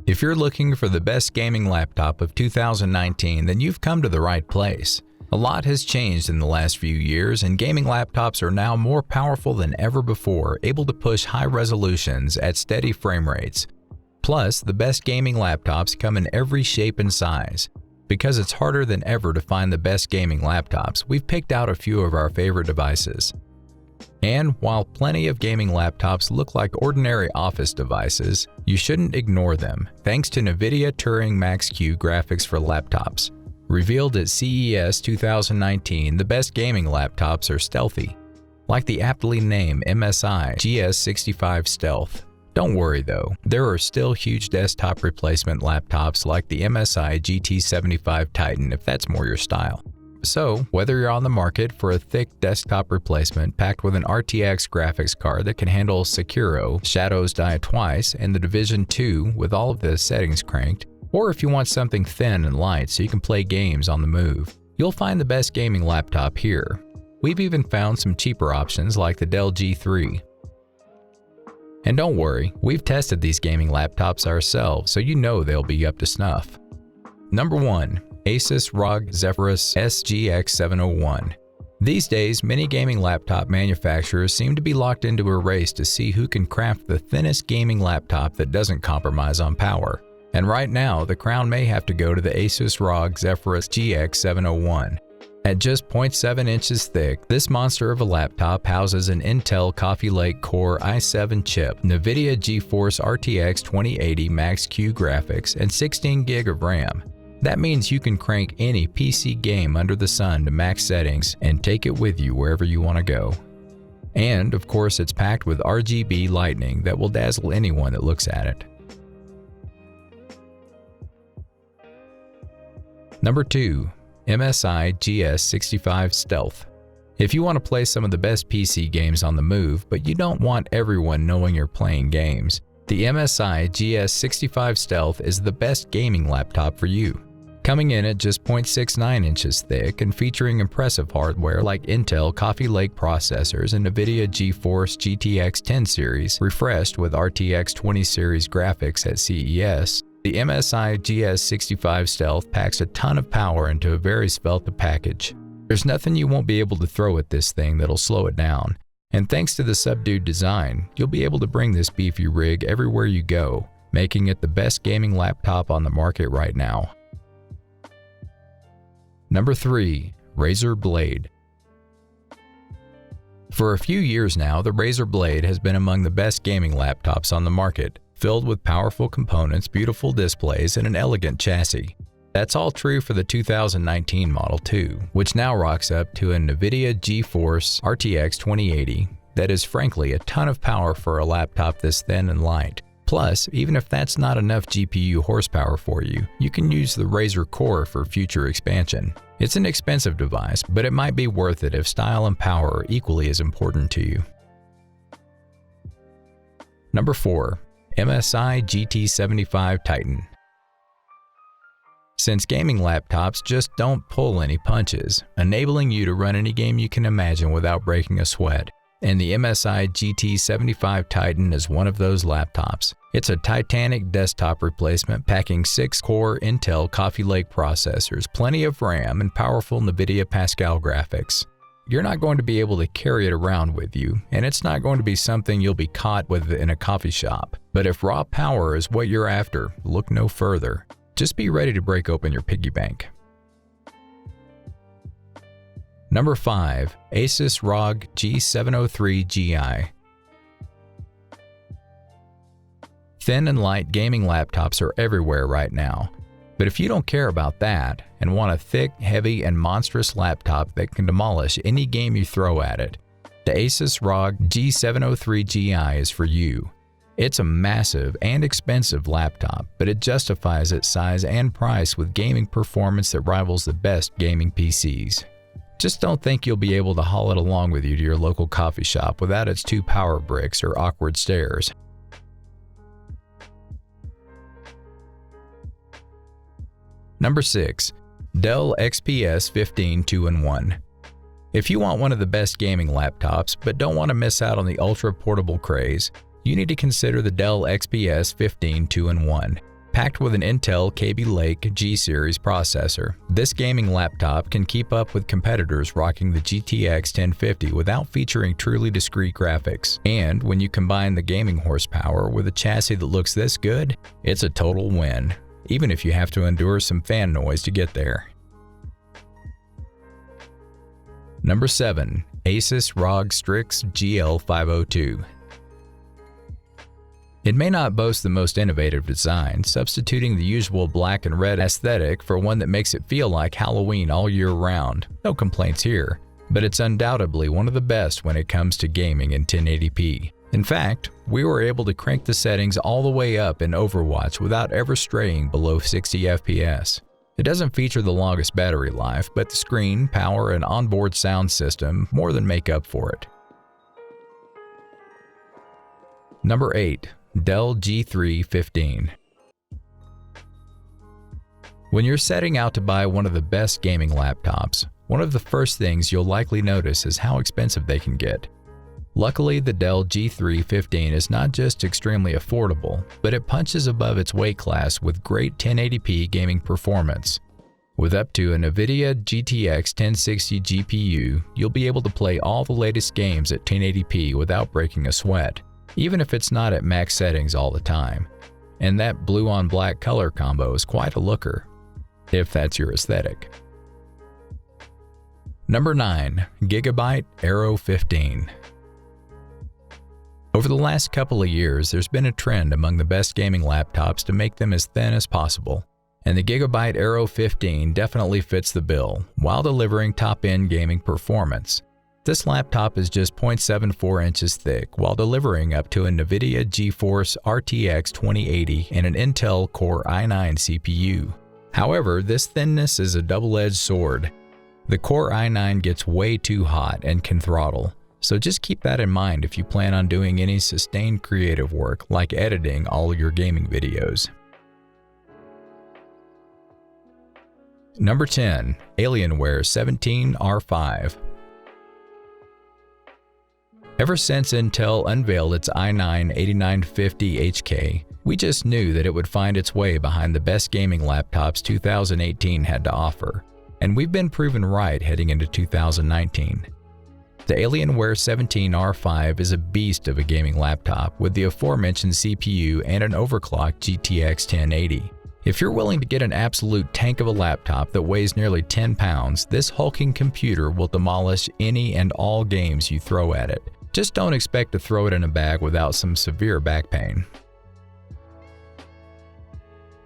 If you're looking for the best gaming laptop of 2019, then you've come to the right place. A lot has changed in the last few years, and gaming laptops are now more powerful than ever before, able to push high resolutions at steady frame rates. Plus, the best gaming laptops come in every shape and size. Because it's harder than ever to find the best gaming laptops, we've picked out a few of our favorite devices. And while plenty of gaming laptops look like ordinary office devices, you shouldn't ignore them, thanks to NVIDIA Turing Max-Q graphics for laptops. Revealed at CES 2019, the best gaming laptops are stealthy, like the aptly named MSI GS65 Stealth. Don't worry though, there are still huge desktop replacement laptops like the MSI GT75 Titan if that's more your style. So, whether you're on the market for a thick desktop replacement packed with an RTX graphics card that can handle Sekiro, Shadows Die Twice, and The Division 2 with all of the settings cranked, or if you want something thin and light so you can play games on the move, you'll find the best gaming laptop here. We've even found some cheaper options like the Dell G3. And don't worry, we've tested these gaming laptops ourselves, so you know they'll be up to snuff. Number 1. Asus ROG Zephyrus SGX 701. These days, many gaming laptop manufacturers seem to be locked into a race to see who can craft the thinnest gaming laptop that doesn't compromise on power. And right now, the crown may have to go to the Asus ROG Zephyrus GX 701. At just 0.7 inches thick, this monster of a laptop houses an Intel Coffee Lake Core i7 chip, NVIDIA GeForce RTX 2080 Max-Q graphics, and 16 GB of RAM. That means you can crank any PC game under the sun to max settings and take it with you wherever you want to go. And, of course, it's packed with RGB lighting that will dazzle anyone that looks at it. Number 2. MSI GS65 Stealth. If you want to play some of the best PC games on the move, but you don't want everyone knowing you're playing games, the MSI GS65 Stealth is the best gaming laptop for you. Coming in at just 0.69 inches thick and featuring impressive hardware like Intel Coffee Lake processors and NVIDIA GeForce GTX 10 series refreshed with RTX 20 series graphics at CES, the MSI GS65 Stealth packs a ton of power into a very svelte package. There's nothing you won't be able to throw at this thing that'll slow it down. And thanks to the subdued design, you'll be able to bring this beefy rig everywhere you go, making it the best gaming laptop on the market right now. Number 3. Razer Blade. For a few years now, the Razer Blade has been among the best gaming laptops on the market, filled with powerful components, beautiful displays, and an elegant chassis. That's all true for the 2019 model too, which now rocks up to a NVIDIA GeForce RTX 2080 that is frankly a ton of power for a laptop this thin and light. Plus, even if that's not enough GPU horsepower for you, you can use the Razer Core for future expansion. It's an expensive device, but it might be worth it if style and power are equally as important to you. Number 4. MSI GT75 Titan. Since gaming laptops just don't pull any punches, enabling you to run any game you can imagine without breaking a sweat, and the MSI GT75 Titan is one of those laptops. It's a titanic desktop replacement packing 6-core Intel Coffee Lake processors, plenty of RAM, and powerful NVIDIA Pascal graphics. You're not going to be able to carry it around with you, and it's not going to be something you'll be caught with in a coffee shop. But if raw power is what you're after, look no further. Just be ready to break open your piggy bank. Number 5. Asus ROG G703 Gi. Thin and light gaming laptops are everywhere right now. But if you don't care about that and want a thick, heavy, and monstrous laptop that can demolish any game you throw at it, the Asus ROG G703 Gi is for you. It's a massive and expensive laptop, but it justifies its size and price with gaming performance that rivals the best gaming PCs. Just don't think you'll be able to haul it along with you to your local coffee shop without its 2 power bricks or awkward stairs. Number 6. Dell XPS 15 2-in-1. If you want one of the best gaming laptops but don't want to miss out on the ultra-portable craze, you need to consider the Dell XPS 15 2-in-1. Packed with an Intel Kaby Lake G-Series processor, this gaming laptop can keep up with competitors rocking the GTX 1050 without featuring truly discrete graphics. And when you combine the gaming horsepower with a chassis that looks this good, it's a total win, even if you have to endure some fan noise to get there. Number 7. Asus ROG Strix GL502. It may not boast the most innovative design, substituting the usual black and red aesthetic for one that makes it feel like Halloween all year round. No complaints here, but it's undoubtedly one of the best when it comes to gaming in 1080p. In fact, we were able to crank the settings all the way up in Overwatch without ever straying below 60 FPS. It doesn't feature the longest battery life, but the screen, power, and onboard sound system more than make up for it. Number 8. Dell G3 15. When you're setting out to buy one of the best gaming laptops, one of the first things you'll likely notice is how expensive they can get. Luckily, the Dell G3 15 is not just extremely affordable, but it punches above its weight class with great 1080p gaming performance. With up to a NVIDIA GTX 1060 GPU, you'll be able to play all the latest games at 1080p without breaking a sweat, even if it's not at max settings all the time. And that blue on black color combo is quite a looker, if that's your aesthetic. Number 9. Gigabyte Aero 15. Over the last couple of years, there's been a trend among the best gaming laptops to make them as thin as possible, and the Gigabyte Aero 15 definitely fits the bill while delivering top-end gaming performance. This laptop is just 0.74 inches thick while delivering up to a NVIDIA GeForce RTX 2080 and an Intel Core i9 CPU. However, this thinness is a double-edged sword. The Core i9 gets way too hot and can throttle, so just keep that in mind if you plan on doing any sustained creative work like editing all your gaming videos. Number 10. Alienware 17R5. Ever since Intel unveiled its i9-8950HK, we just knew that it would find its way behind the best gaming laptops 2018 had to offer, and we've been proven right heading into 2019. The Alienware 17R5 is a beast of a gaming laptop with the aforementioned CPU and an overclocked GTX 1080. If you're willing to get an absolute tank of a laptop that weighs nearly 10 pounds, this hulking computer will demolish any and all games you throw at it. Just don't expect to throw it in a bag without some severe back pain.